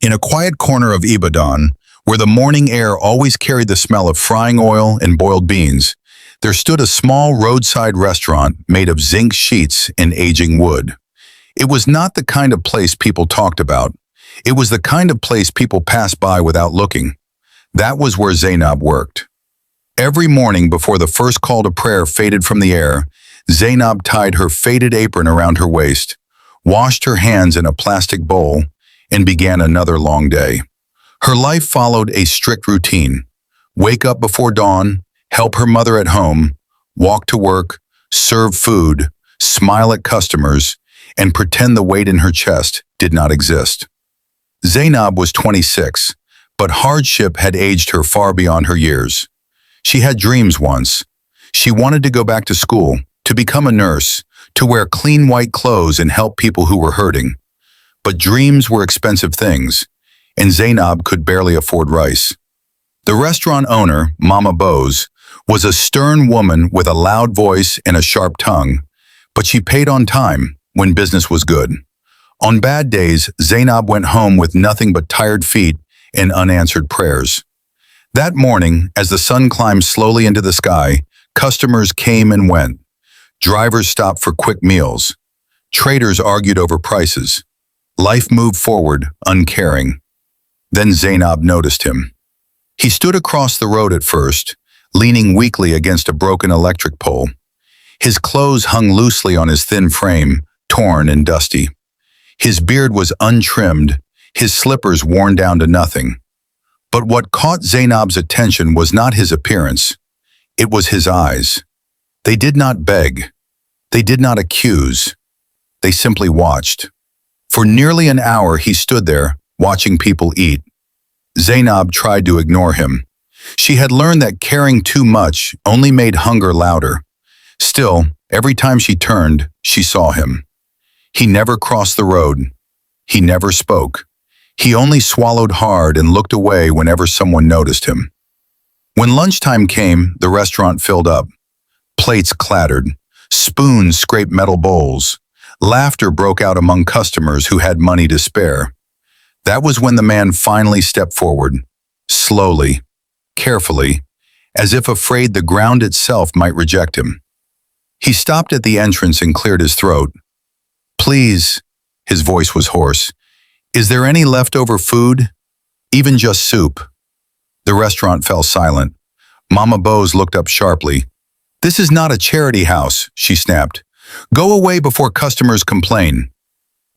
In a quiet corner of Ibadan, where the morning air always carried the smell of frying oil and boiled beans, there stood a small roadside restaurant made of zinc sheets and aging wood. It was not the kind of place people talked about. It was the kind of place people passed by without looking. That was where Zainab worked. Every morning before the first call to prayer faded from the air, Zainab tied her faded apron around her waist, washed her hands in a plastic bowl, and began another long day. Her life followed a strict routine. Wake up before dawn, help her mother at home, walk to work, serve food, smile at customers, and pretend the weight in her chest did not exist. Zainab was 26, but hardship had aged her far beyond her years. She had dreams once. She wanted to go back to school, to become a nurse, to wear clean white clothes and help people who were hurting. But dreams were expensive things, and Zainab could barely afford rice. The restaurant owner, Mama Bose, was a stern woman with a loud voice and a sharp tongue, but she paid on time when business was good. On bad days, Zainab went home with nothing but tired feet and unanswered prayers. That morning, as the sun climbed slowly into the sky, customers came and went. Drivers stopped for quick meals. Traders argued over prices. Life moved forward, uncaring. Then Zainab noticed him. He stood across the road at first, leaning weakly against a broken electric pole. His clothes hung loosely on his thin frame, torn and dusty. His beard was untrimmed, his slippers worn down to nothing. But what caught Zainab's attention was not his appearance. It was his eyes. They did not beg. They did not accuse. They simply watched. For nearly an hour he stood there, watching people eat. Zainab tried to ignore him. She had learned that caring too much only made hunger louder. Still, every time she turned, she saw him. He never crossed the road. He never spoke. He only swallowed hard and looked away whenever someone noticed him. When lunchtime came, the restaurant filled up. Plates clattered. Spoons scraped metal bowls. Laughter broke out among customers who had money to spare. That was when the man finally stepped forward, slowly, carefully, as if afraid the ground itself might reject him. He stopped at the entrance and cleared his throat. "Please," his voice was hoarse, "is there any leftover food? Even just soup?" The restaurant fell silent. Mama Bose looked up sharply. "This is not a charity house," she snapped. "Go away before customers complain."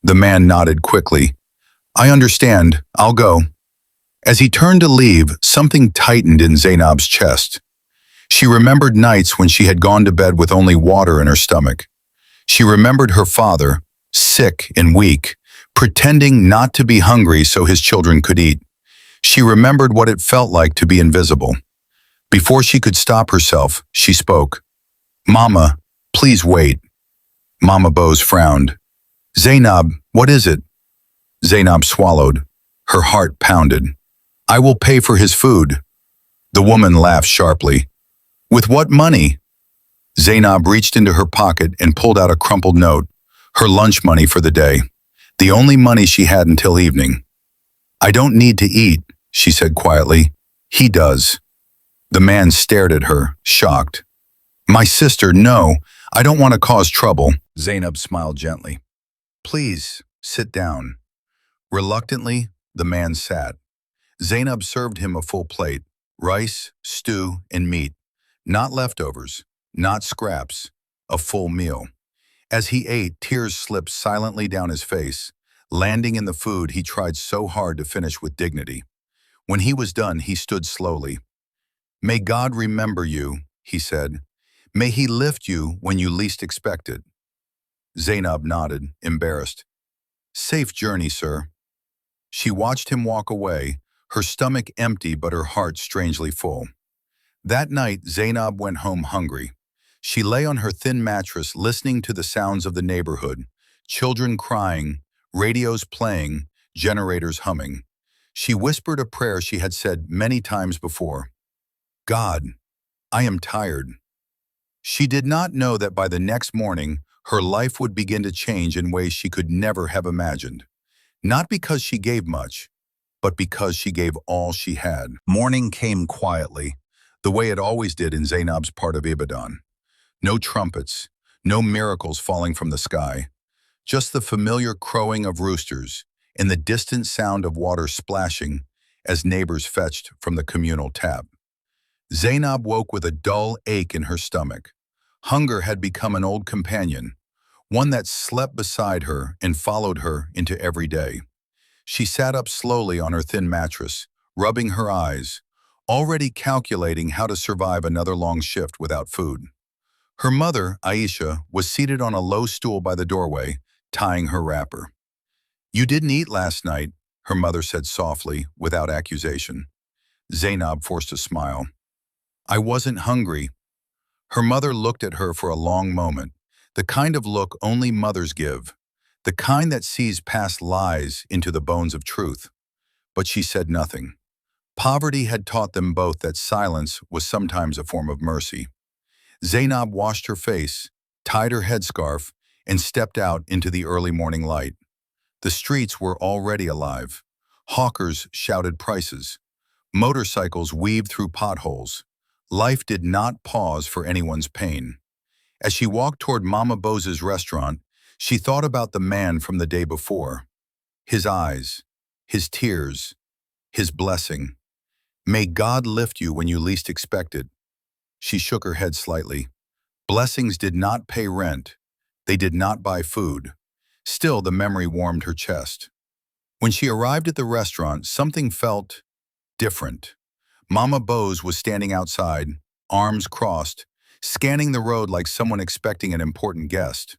The man nodded quickly. "I understand. I'll go." As he turned to leave, something tightened in Zainab's chest. She remembered nights when she had gone to bed with only water in her stomach. She remembered her father, sick and weak, pretending not to be hungry so his children could eat. She remembered what it felt like to be invisible. Before she could stop herself, she spoke. "Mama, please wait." Mama Bose frowned. "Zainab, what is it?" Zainab swallowed. Her heart pounded. "I will pay for his food." The woman laughed sharply. "With what money?" Zainab reached into her pocket and pulled out a crumpled note, her lunch money for the day, the only money she had until evening. "I don't need to eat," she said quietly. "He does." The man stared at her, shocked. "My sister, no, I don't want to cause trouble." Zainab smiled gently. "Please, sit down." Reluctantly, the man sat. Zainab served him a full plate, rice, stew, and meat. Not leftovers, not scraps, a full meal. As he ate, tears slipped silently down his face, landing in the food he tried so hard to finish with dignity. When he was done, he stood slowly. "May God remember you," he said. "May he lift you when you least expect it." Zainab nodded, embarrassed. "Safe journey, sir." She watched him walk away, her stomach empty but her heart strangely full. That night, Zainab went home hungry. She lay on her thin mattress listening to the sounds of the neighborhood, children crying, radios playing, generators humming. She whispered a prayer she had said many times before. "God, I am tired." She did not know that by the next morning, her life would begin to change in ways she could never have imagined. Not because she gave much, but because she gave all she had. Morning came quietly, the way it always did in Zainab's part of Ibadan. No trumpets, no miracles falling from the sky, just the familiar crowing of roosters and the distant sound of water splashing as neighbors fetched from the communal tap. Zainab woke with a dull ache in her stomach. Hunger had become an old companion, one that slept beside her and followed her into every day. She sat up slowly on her thin mattress, rubbing her eyes, already calculating how to survive another long shift without food. Her mother, Aisha, was seated on a low stool by the doorway, tying her wrapper. "You didn't eat last night," her mother said softly, without accusation. Zainab forced a smile. "I wasn't hungry." Her mother looked at her for a long moment, the kind of look only mothers give, the kind that sees past lies into the bones of truth. But she said nothing. Poverty had taught them both that silence was sometimes a form of mercy. Zainab washed her face, tied her headscarf, and stepped out into the early morning light. The streets were already alive. Hawkers shouted prices. Motorcycles weaved through potholes. Life did not pause for anyone's pain. As she walked toward Mama Bose's restaurant, she thought about the man from the day before. His eyes, his tears, his blessing. "May God lift you when you least expect it." She shook her head slightly. Blessings did not pay rent. They did not buy food. Still, the memory warmed her chest. When she arrived at the restaurant, something felt different. Mama Bose was standing outside, arms crossed, scanning the road like someone expecting an important guest.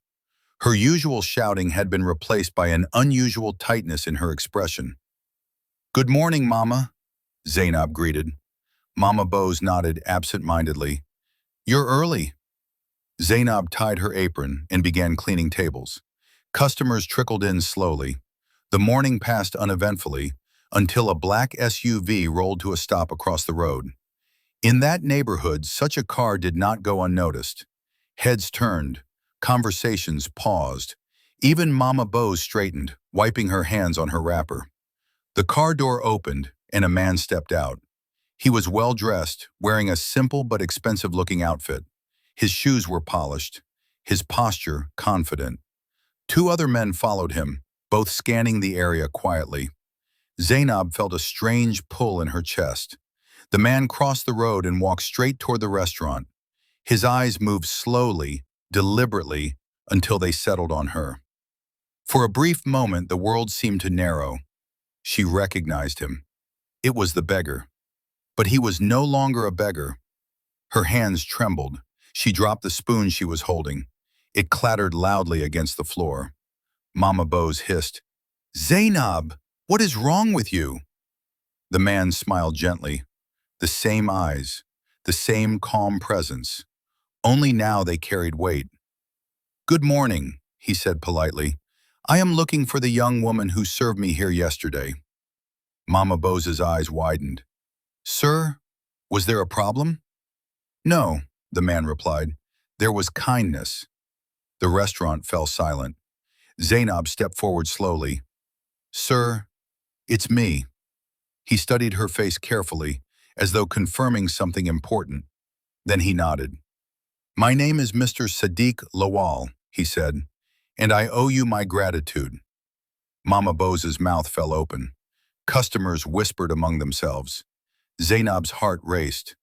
Her usual shouting had been replaced by an unusual tightness in her expression. "Good morning, Mama," Zainab greeted. Mama Bose nodded absent-mindedly. "You're early." Zainab tied her apron and began cleaning tables. Customers trickled in slowly. The morning passed uneventfully until a black SUV rolled to a stop across the road. In that neighborhood, such a car did not go unnoticed. Heads turned, conversations paused. Even Mama Bose straightened, wiping her hands on her wrapper. The car door opened, and a man stepped out. He was well-dressed, wearing a simple but expensive-looking outfit. His shoes were polished, his posture confident. Two other men followed him, both scanning the area quietly. Zainab felt a strange pull in her chest. The man crossed the road and walked straight toward the restaurant. His eyes moved slowly, deliberately, until they settled on her. For a brief moment, the world seemed to narrow. She recognized him. It was the beggar. But he was no longer a beggar. Her hands trembled. She dropped the spoon she was holding. It clattered loudly against the floor. Mama Bose hissed, "Zainab, what is wrong with you?" The man smiled gently. The same eyes, the same calm presence. Only now they carried weight. "Good morning," he said politely. "I am looking for the young woman who served me here yesterday." Mama Bose's eyes widened. "Sir, was there a problem?" "No," the man replied. "There was kindness." The restaurant fell silent. Zainab stepped forward slowly. "Sir, it's me." He studied her face carefully, as though confirming something important. Then he nodded. "My name is Mr. Sadiq Lawal," he said, "and I owe you my gratitude." Mama Bose's mouth fell open. Customers whispered among themselves. Zainab's heart raced.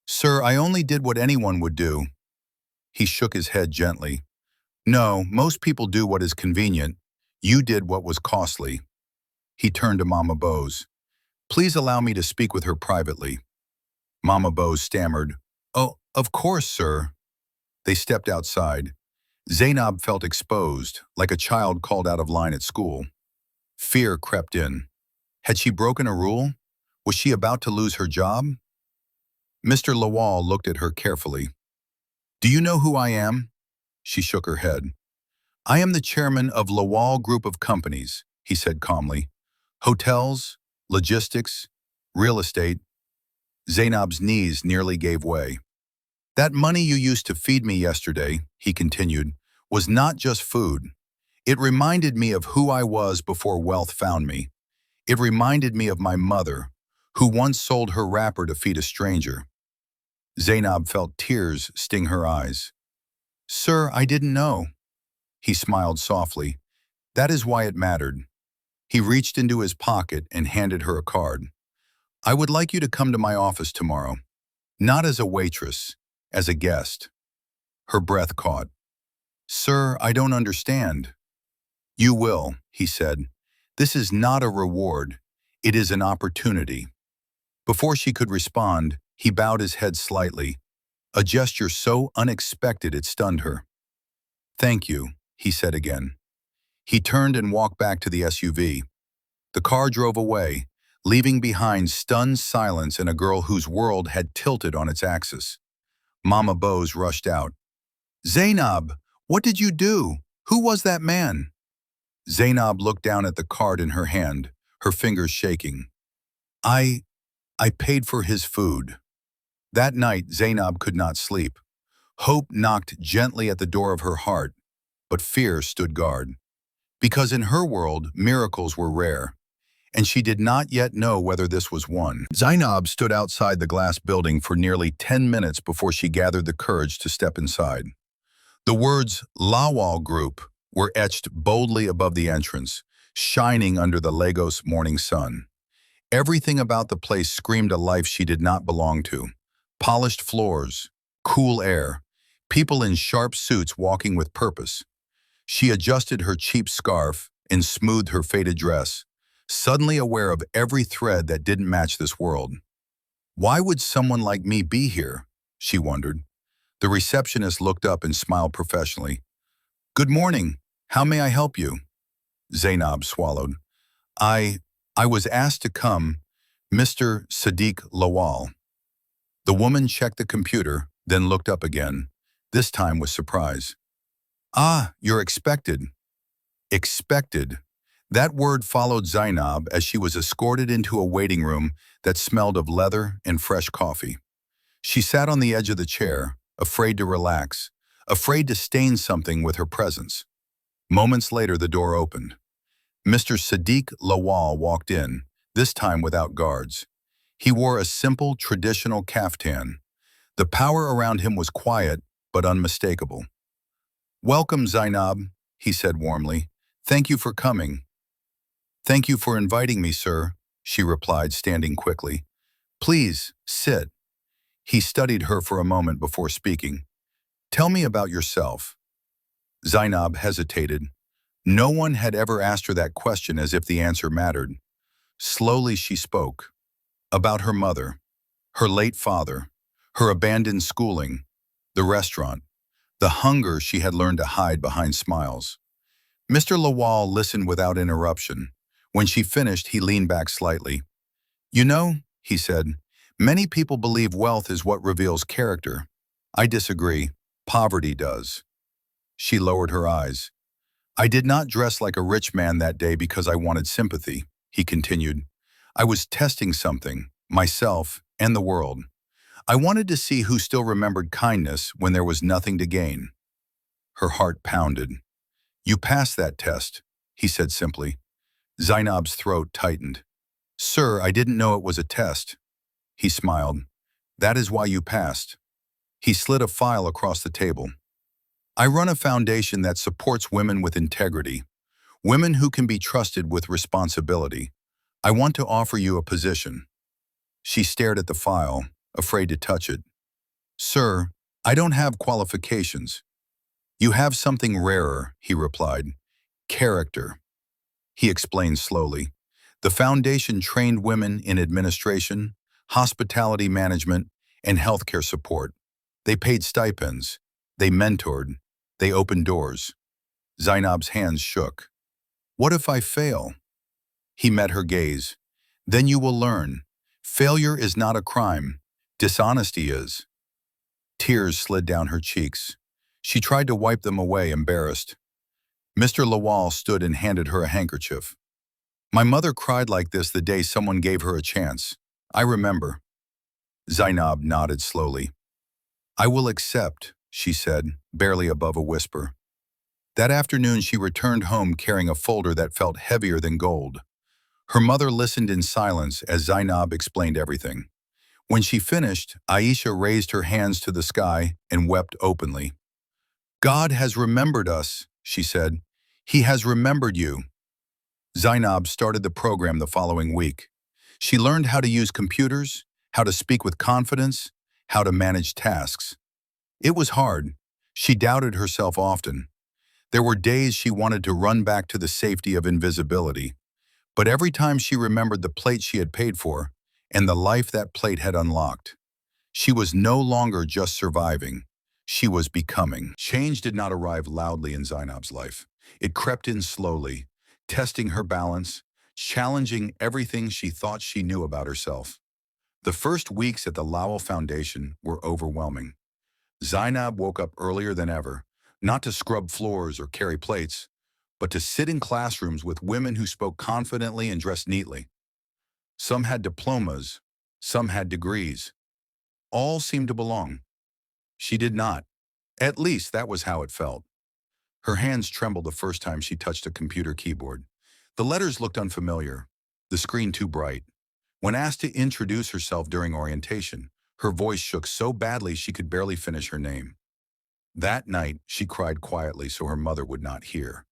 "Sir, I only did what anyone would do." He shook his head gently. "No, most people do what is convenient. You did what was costly." He turned to Mama Bose. "Please allow me to speak with her privately." Mama Bose stammered, "Oh, of course, sir." They stepped outside. Zainab felt exposed, like a child called out of line at school. Fear crept in. Had she broken a rule? Was she about to lose her job? Mr. Lawal looked at her carefully. "Do you know who I am?" She shook her head. "I am the chairman of Lawal Group of Companies," he said calmly. "Hotels, logistics, real estate." Zainab's knees nearly gave way. "That money you used to feed me yesterday," he continued, "was not just food. It reminded me of who I was before wealth found me. It reminded me of my mother, who once sold her wrapper to feed a stranger. Zainab felt tears sting her eyes. "Sir, I didn't know." He smiled softly. "That is why it mattered." He reached into his pocket and handed her a card. "I would like you to come to my office tomorrow. Not as a waitress, as a guest." Her breath caught. "Sir, I don't understand." "You will," he said. "This is not a reward. It is an opportunity." Before she could respond, he bowed his head slightly, a gesture so unexpected it stunned her. "Thank you," he said again. He turned and walked back to the SUV. The car drove away, leaving behind stunned silence and a girl whose world had tilted on its axis. Mama Bose rushed out. "Zainab, what did you do? Who was that man?" Zainab looked down at the card in her hand, her fingers shaking. I paid for his food." That night, Zainab could not sleep. Hope knocked gently at the door of her heart, but fear stood guard. Because in her world, miracles were rare, and she did not yet know whether this was one. Zainab stood outside the glass building for nearly 10 minutes before she gathered the courage to step inside. The words Lawal Group were etched boldly above the entrance, shining under the Lagos morning sun. Everything about the place screamed a life she did not belong to. Polished floors, cool air, people in sharp suits walking with purpose. She adjusted her cheap scarf and smoothed her faded dress, suddenly aware of every thread that didn't match this world. Why would someone like me be here? She wondered. The receptionist looked up and smiled professionally. "Good morning. How may I help you?" Zainab swallowed. I was asked to come, Mr. Sadiq Lawal." The woman checked the computer, then looked up again, this time with surprise. "Ah, you're expected." Expected. That word followed Zainab as she was escorted into a waiting room that smelled of leather and fresh coffee. She sat on the edge of the chair, afraid to relax, afraid to stain something with her presence. Moments later, the door opened. Mr. Sadiq Lawal walked in, this time without guards. He wore a simple, traditional kaftan. The power around him was quiet, but unmistakable. "Welcome, Zainab," he said warmly. "Thank you for coming." "Thank you for inviting me, sir," she replied, standing quickly. "Please, sit." He studied her for a moment before speaking. "Tell me about yourself." Zainab hesitated. No one had ever asked her that question as if the answer mattered. Slowly she spoke. About her mother, her late father, her abandoned schooling, the restaurant, the hunger she had learned to hide behind smiles. Mr. Lawal listened without interruption. When she finished, he leaned back slightly. "You know," he said, "many people believe wealth is what reveals character. I disagree. Poverty does." She lowered her eyes. "I did not dress like a rich man that day because I wanted sympathy," he continued. "I was testing something, myself and the world. I wanted to see who still remembered kindness when there was nothing to gain." Her heart pounded. "You passed that test," he said simply. Zainab's throat tightened. "Sir, I didn't know it was a test." He smiled. "That is why you passed." He slid a file across the table. "I run a foundation that supports women with integrity, women who can be trusted with responsibility. I want to offer you a position." She stared at the file, afraid to touch it. "Sir, I don't have qualifications." "You have something rarer," he replied. "Character." He explained slowly. The foundation trained women in administration, hospitality management, and healthcare support. They paid stipends. They mentored. They opened doors. Zainab's hands shook. "What if I fail?" He met her gaze. "Then you will learn. Failure is not a crime. Dishonesty is." Tears slid down her cheeks. She tried to wipe them away, embarrassed. Mr. Lawal stood and handed her a handkerchief. "My mother cried like this the day someone gave her a chance. I remember." Zainab nodded slowly. "I will accept," she said, barely above a whisper. That afternoon she returned home carrying a folder that felt heavier than gold. Her mother listened in silence as Zainab explained everything. When she finished, Aisha raised her hands to the sky and wept openly. "God has remembered us," she said. "He has remembered you." Zainab started the program the following week. She learned how to use computers, how to speak with confidence, how to manage tasks. It was hard. She doubted herself often. There were days she wanted to run back to the safety of invisibility. But every time she remembered the plate she had paid for and the life that plate had unlocked, she was no longer just surviving. She was becoming. Change did not arrive loudly in Zainab's life. It crept in slowly, testing her balance, challenging everything she thought she knew about herself. The first weeks at the Lowell Foundation were overwhelming. Zainab woke up earlier than ever, not to scrub floors or carry plates, but to sit in classrooms with women who spoke confidently and dressed neatly. Some had diplomas, some had degrees. All seemed to belong. She did not. At least that was how it felt. Her hands trembled the first time she touched a computer keyboard. The letters looked unfamiliar, the screen too bright. When asked to introduce herself during orientation, her voice shook so badly she could barely finish her name. That night, she cried quietly so her mother would not hear.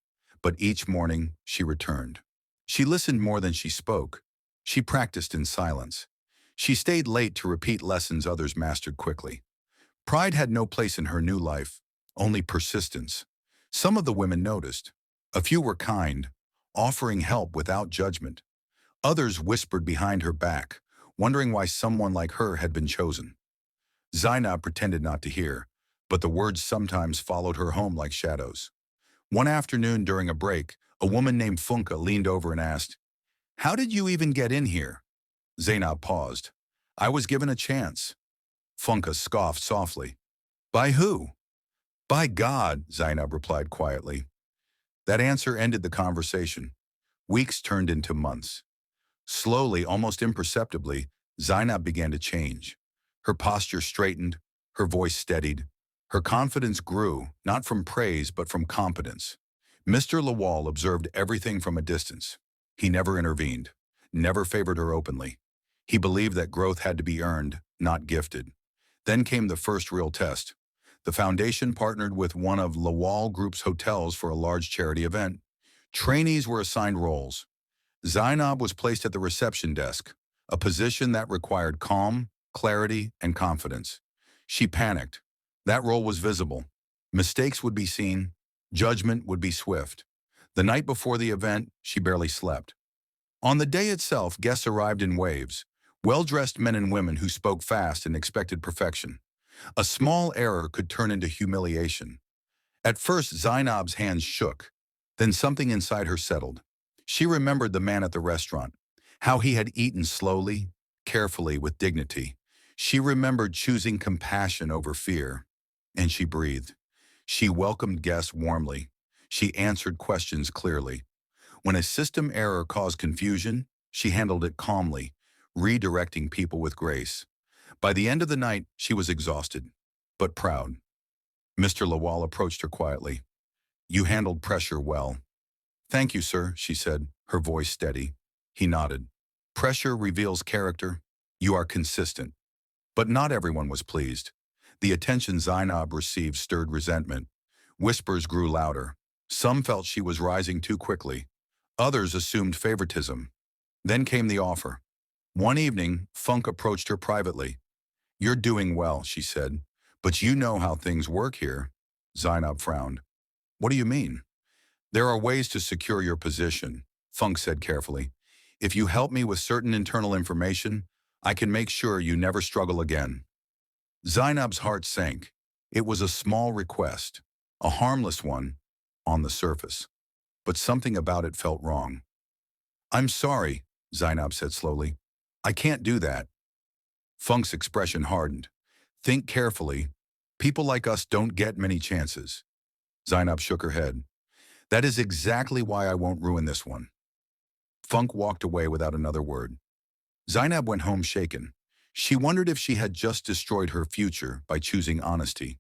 But each morning, she returned. She listened more than she spoke. She practiced in silence. She stayed late to repeat lessons others mastered quickly. Pride had no place in her new life, only persistence. Some of the women noticed. A few were kind, offering help without judgment. Others whispered behind her back, wondering why someone like her had been chosen. Zainab pretended not to hear, but the words sometimes followed her home like shadows. One afternoon during a break, a woman named Funka leaned over and asked, "How did you even get in here?" Zainab paused. "I was given a chance." Funka scoffed softly. "By who?" "By God," Zainab replied quietly. That answer ended the conversation. Weeks turned into months. Slowly, almost imperceptibly, Zainab began to change. Her posture straightened, her voice steadied. Her confidence grew, not from praise but from competence. Mr. Lawal observed everything from a distance. He never intervened, never favored her openly. He believed that growth had to be earned, not gifted. Then came the first real test. The foundation partnered with one of Lawal Group's hotels for a large charity event. Trainees were assigned roles. Zainab was placed at the reception desk, a position that required calm, clarity, and confidence. She panicked. That role was visible. Mistakes would be seen. Judgment would be swift. The night before the event, she barely slept. On the day itself, guests arrived in waves, well-dressed men and women who spoke fast and expected perfection. A small error could turn into humiliation. At first, Zainab's hands shook. Then something inside her settled. She remembered the man at the restaurant, how he had eaten slowly, carefully, with dignity. She remembered choosing compassion over fear. And she breathed. She welcomed guests warmly. She answered questions clearly. When a system error caused confusion, she handled it calmly, redirecting people with grace. By the end of the night, she was exhausted, but proud. Mr. Lawal approached her quietly. "You handled pressure well." "Thank you, sir," she said, her voice steady. He nodded. "Pressure reveals character. You are consistent." But not everyone was pleased. The attention Zainab received stirred resentment. Whispers grew louder. Some felt she was rising too quickly. Others assumed favoritism. Then came the offer. One evening, Funk approached her privately. "You're doing well," she said. "But you know how things work here." Zainab frowned. "What do you mean?" "There are ways to secure your position," Funk said carefully. "If you help me with certain internal information, I can make sure you never struggle again." Zainab's heart sank. It was a small request, a harmless one, on the surface. But something about it felt wrong. "I'm sorry," Zainab said slowly. "I can't do that." Funk's expression hardened. "Think carefully. People like us don't get many chances." Zainab shook her head. "That is exactly why I won't ruin this one." Funk walked away without another word. Zainab went home shaken. She wondered if she had just destroyed her future by choosing honesty.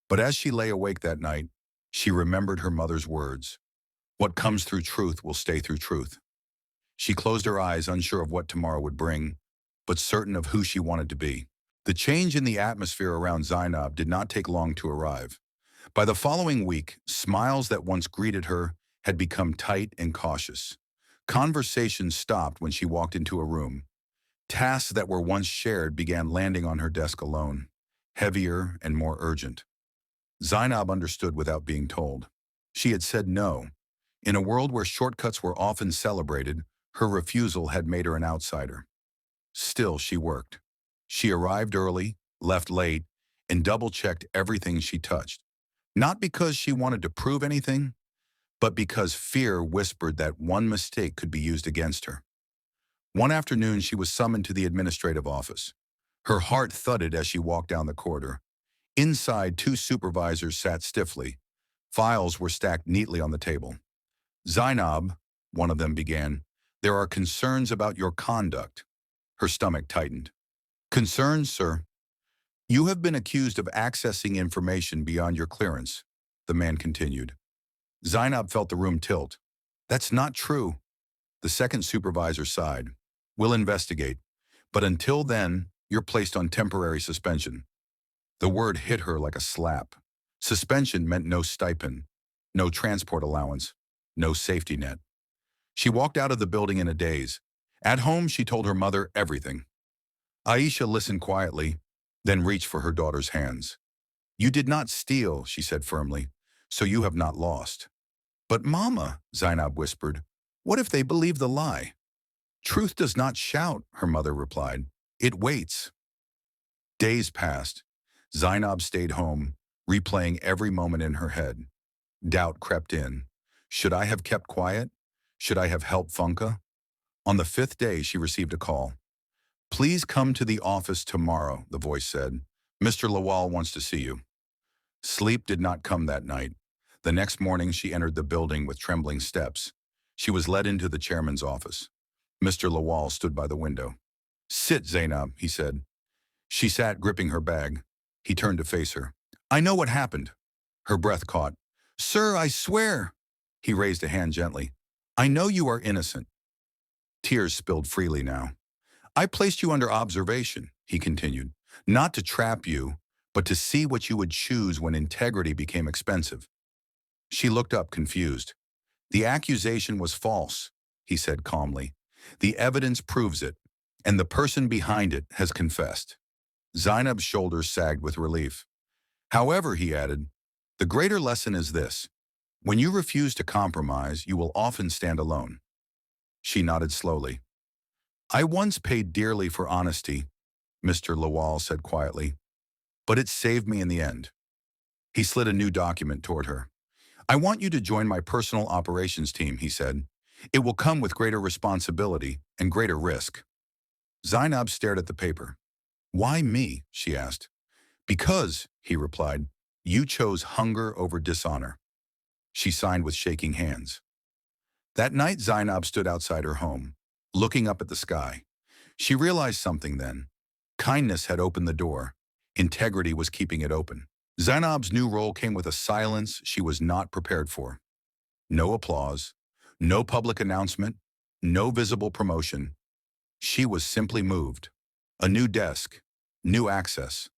But as she lay awake that night, she remembered her mother's words. "What comes through truth will stay through truth." She closed her eyes, unsure of what tomorrow would bring, but certain of who she wanted to be. The change in the atmosphere around Zainab did not take long to arrive. By the following week, smiles that once greeted her had become tight and cautious. Conversations stopped when she walked into a room. Tasks that were once shared began landing on her desk alone, heavier and more urgent. Zainab understood without being told. She had said no. In a world where shortcuts were often celebrated, her refusal had made her an outsider. Still, she worked. She arrived early, left late, and double-checked everything she touched. Not because she wanted to prove anything, but because fear whispered that one mistake could be used against her. One afternoon, she was summoned to the administrative office. Her heart thudded as she walked down the corridor. Inside, two supervisors sat stiffly. Files were stacked neatly on the table. "Zainab," one of them began, "there are concerns about your conduct." Her stomach tightened. "Concerns, sir?" "You have been accused of accessing information beyond your clearance," the man continued. Zainab felt the room tilt. "That's not true." The second supervisor sighed. "We'll investigate. But until then, you're placed on temporary suspension." The word hit her like a slap. Suspension meant no stipend, no transport allowance, no safety net. She walked out of the building in a daze. At home, she told her mother everything. Aisha listened quietly, then reached for her daughter's hands. "You did not steal," she said firmly, "so you have not lost." "But Mama," Zainab whispered, "what if they believe the lie?" "Truth does not shout," her mother replied. "It waits." Days passed. Zainab stayed home, replaying every moment in her head. Doubt crept in. Should I have kept quiet? Should I have helped Funka? On the fifth day, she received a call. "Please come to the office tomorrow," the voice said. "Mr. Lawal wants to see you." Sleep did not come that night. The next morning, she entered the building with trembling steps. She was led into the chairman's office. Mr. Lawal stood by the window. "Sit, Zainab," he said. She sat, gripping her bag. He turned to face her. "I know what happened." Her breath caught. "Sir, I swear." He raised a hand gently. "I know you are innocent." Tears spilled freely now. "I placed you under observation," he continued, "not to trap you, but to see what you would choose when integrity became expensive." She looked up, confused. "The accusation was false," he said calmly. "The evidence proves it, and the person behind it has confessed." Zainab's shoulders sagged with relief. "However," he added, "the greater lesson is this. When you refuse to compromise, you will often stand alone." She nodded slowly. "I once paid dearly for honesty," Mr. Lawal said quietly, "but it saved me in the end." He slid a new document toward her. "I want you to join my personal operations team," he said. "It will come with greater responsibility and greater risk." Zainab stared at the paper. "Why me?" she asked. "Because," he replied, "you chose hunger over dishonor." She signed with shaking hands. That night, Zainab stood outside her home, looking up at the sky. She realized something then. Kindness had opened the door. Integrity was keeping it open. Zainab's new role came with a silence she was not prepared for. No applause, no public announcement, no visible promotion. She was simply moved. A new desk, new access,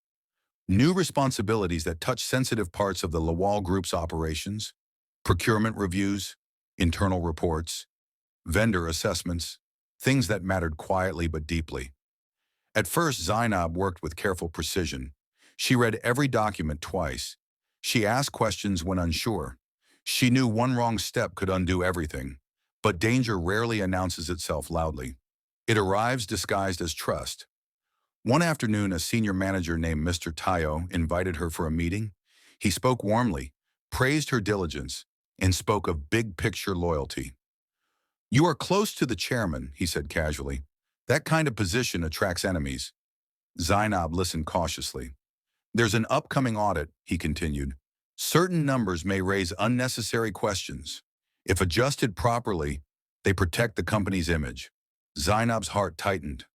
new responsibilities that touched sensitive parts of the Lawal Group's operations, procurement reviews, internal reports, vendor assessments, things that mattered quietly but deeply. At first, Zainab worked with careful precision. She read every document twice. She asked questions when unsure. She knew one wrong step could undo everything. But danger rarely announces itself loudly. It arrives disguised as trust. One afternoon, a senior manager named Mr. Tayo invited her for a meeting. He spoke warmly, praised her diligence, and spoke of big-picture loyalty. "You are close to the chairman," he said casually. "That kind of position attracts enemies." Zainab listened cautiously. "There's an upcoming audit," he continued. "Certain numbers may raise unnecessary questions. If adjusted properly, they protect the company's image." Zainab's heart tightened.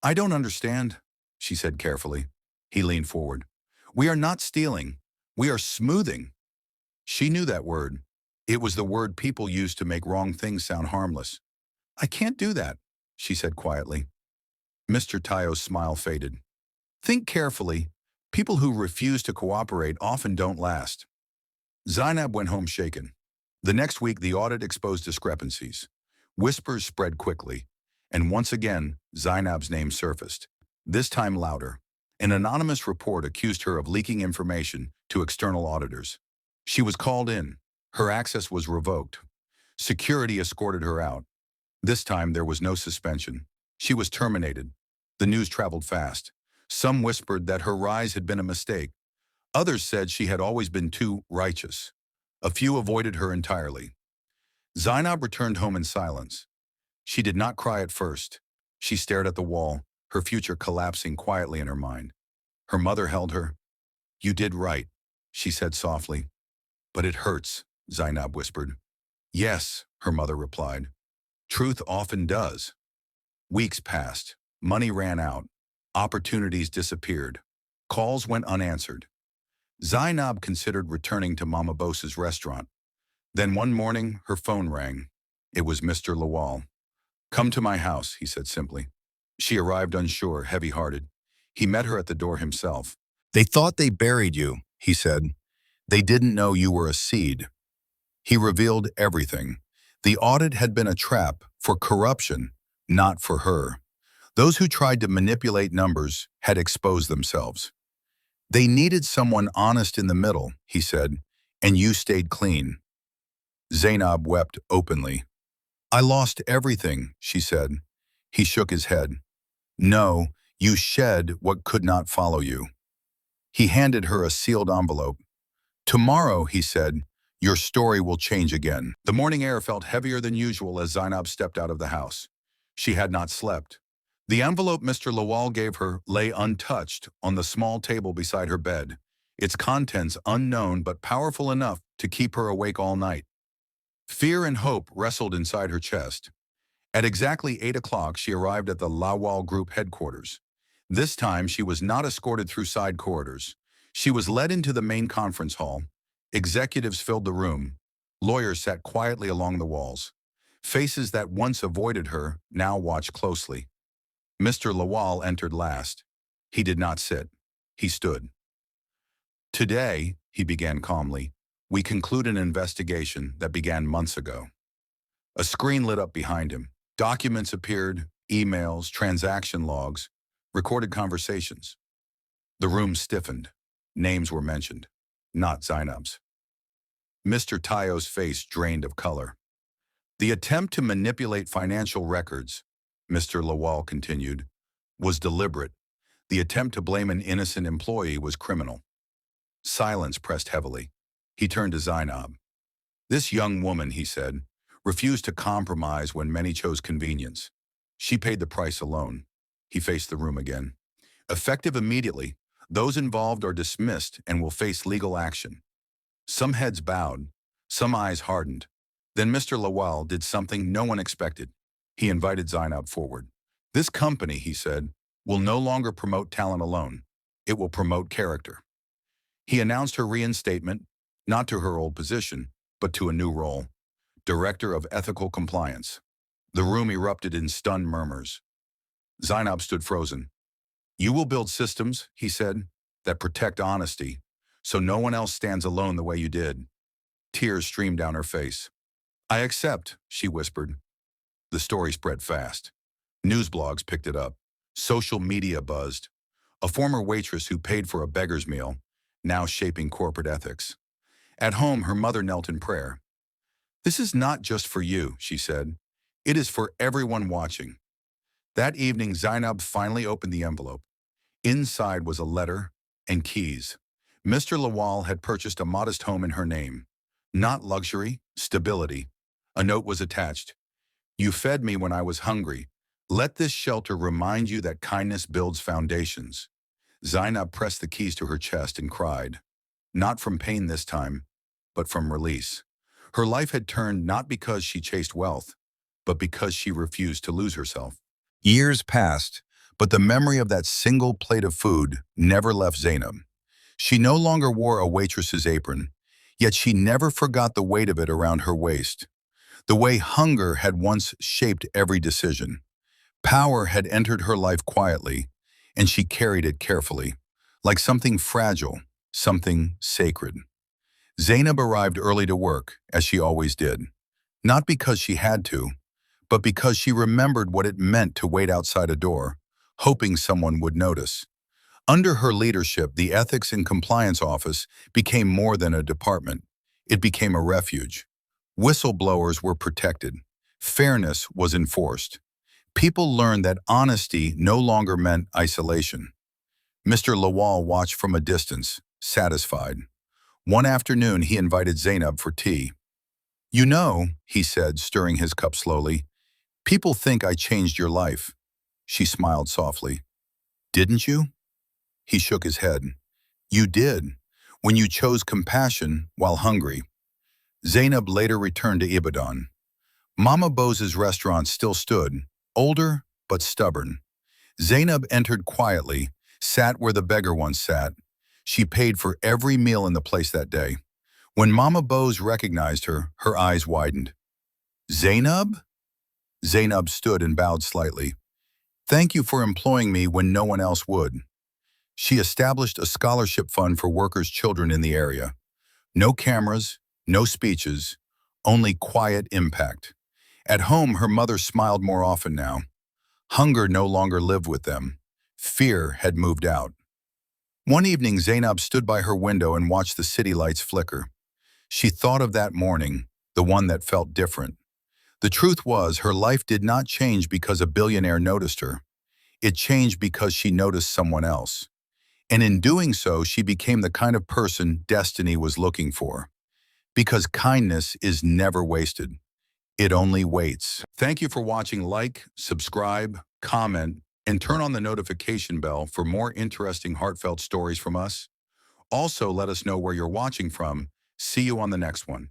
"I don't understand," she said carefully. He leaned forward. "We are not stealing. We are smoothing." She knew that word. It was the word people used to make wrong things sound harmless. I can't do that, she said quietly. Mr. Tayo's smile faded. Think carefully. People who refuse to cooperate often don't last. Zainab went home shaken. The next week, the audit exposed discrepancies. Whispers spread quickly, and once again, Zainab's name surfaced, this time louder. An anonymous report accused her of leaking information to external auditors. She was called in. Her access was revoked. Security escorted her out. This time, there was no suspension. She was terminated. The news traveled fast. Some whispered that her rise had been a mistake. Others said she had always been too righteous. A few avoided her entirely. Zainab returned home in silence. She did not cry at first. She stared at the wall, her future collapsing quietly in her mind. Her mother held her. You did right, she said softly. But it hurts, Zainab whispered. Yes, her mother replied. Truth often does. Weeks passed. Money ran out. Opportunities disappeared. Calls went unanswered. Zainab considered returning to Mama Bosa's restaurant. Then one morning, her phone rang. It was Mr. Lawal. Come to my house, he said simply. She arrived unsure, heavy-hearted. He met her at the door himself. They thought they buried you, he said. They didn't know you were a seed. He revealed everything. The audit had been a trap for corruption, not for her. Those who tried to manipulate numbers had exposed themselves. They needed someone honest in the middle, he said, and you stayed clean. Zainab wept openly. I lost everything, she said. He shook his head. No, you shed what could not follow you. He handed her a sealed envelope. Tomorrow, he said, your story will change again. The morning air felt heavier than usual as Zainab stepped out of the house. She had not slept. The envelope Mr. Lawal gave her lay untouched on the small table beside her bed, its contents unknown but powerful enough to keep her awake all night. Fear and hope wrestled inside her chest. At exactly 8 o'clock, she arrived at the Lawal Group headquarters. This time, she was not escorted through side corridors. She was led into the main conference hall. Executives filled the room. Lawyers sat quietly along the walls. Faces that once avoided her now watched closely. Mr. Lawal entered last. He did not sit. He stood. Today, he began calmly, we conclude an investigation that began months ago. A screen lit up behind him. Documents appeared, emails, transaction logs, recorded conversations. The room stiffened. Names were mentioned, not Zainab's. Mr. Tayo's face drained of color. The attempt to manipulate financial records, Mr. Lawal continued, was deliberate. The attempt to blame an innocent employee was criminal. Silence pressed heavily. He turned to Zainab. This young woman, he said, refused to compromise when many chose convenience. She paid the price alone. He faced the room again. Effective immediately, those involved are dismissed and will face legal action. Some heads bowed, some eyes hardened. Then Mr. Lawal did something no one expected. He invited Zainab forward. This company, he said, will no longer promote talent alone. It will promote character. He announced her reinstatement, not to her old position, but to a new role, Director of Ethical Compliance. The room erupted in stunned murmurs. Zainab stood frozen. You will build systems, he said, that protect honesty, so no one else stands alone the way you did. Tears streamed down her face. I accept, she whispered. The story spread fast. News blogs picked it up. Social media buzzed. A former waitress who paid for a beggar's meal, now shaping corporate ethics. At home, her mother knelt in prayer. This is not just for you, she said. It is for everyone watching. That evening, Zainab finally opened the envelope. Inside was a letter and keys. Mr. Lawal had purchased a modest home in her name. Not luxury, stability. A note was attached. You fed me when I was hungry. Let this shelter remind you that kindness builds foundations. Zainab pressed the keys to her chest and cried. Not from pain this time, but from release. Her life had turned not because she chased wealth, but because she refused to lose herself. Years passed, but the memory of that single plate of food never left Zainab. She no longer wore a waitress's apron, yet she never forgot the weight of it around her waist. The way hunger had once shaped every decision. Power had entered her life quietly, and she carried it carefully, like something fragile, something sacred. Zainab arrived early to work, as she always did, not because she had to, but because she remembered what it meant to wait outside a door, hoping someone would notice. Under her leadership, the Ethics and Compliance Office became more than a department. It became a refuge. Whistleblowers were protected. Fairness was enforced. People learned that honesty no longer meant isolation. Mr. Lawal watched from a distance, satisfied. One afternoon, he invited Zainab for tea. "You know," he said, stirring his cup slowly, "people think I changed your life." She smiled softly. "Didn't you?" He shook his head. "You did, when you chose compassion while hungry." Zainab later returned to Ibadan. Mama Bose's restaurant still stood, older but stubborn. Zainab entered quietly, sat where the beggar once sat. She paid for every meal in the place that day. When Mama Bose recognized her, her eyes widened. "Zainab?" Zainab stood and bowed slightly. "Thank you for employing me when no one else would." She established a scholarship fund for workers' children in the area. No cameras, no speeches, only quiet impact. At home, her mother smiled more often now. Hunger no longer lived with them. Fear had moved out. One evening, Zainab stood by her window and watched the city lights flicker. She thought of that morning, the one that felt different. The truth was, her life did not change because a billionaire noticed her. It changed because she noticed someone else. And in doing so, she became the kind of person destiny was looking for. Because kindness is never wasted. It only waits. Thank you for watching. Like, subscribe, comment, and turn on the notification bell for more interesting heartfelt stories from us. Also, let us know where you're watching from. See you on the next one.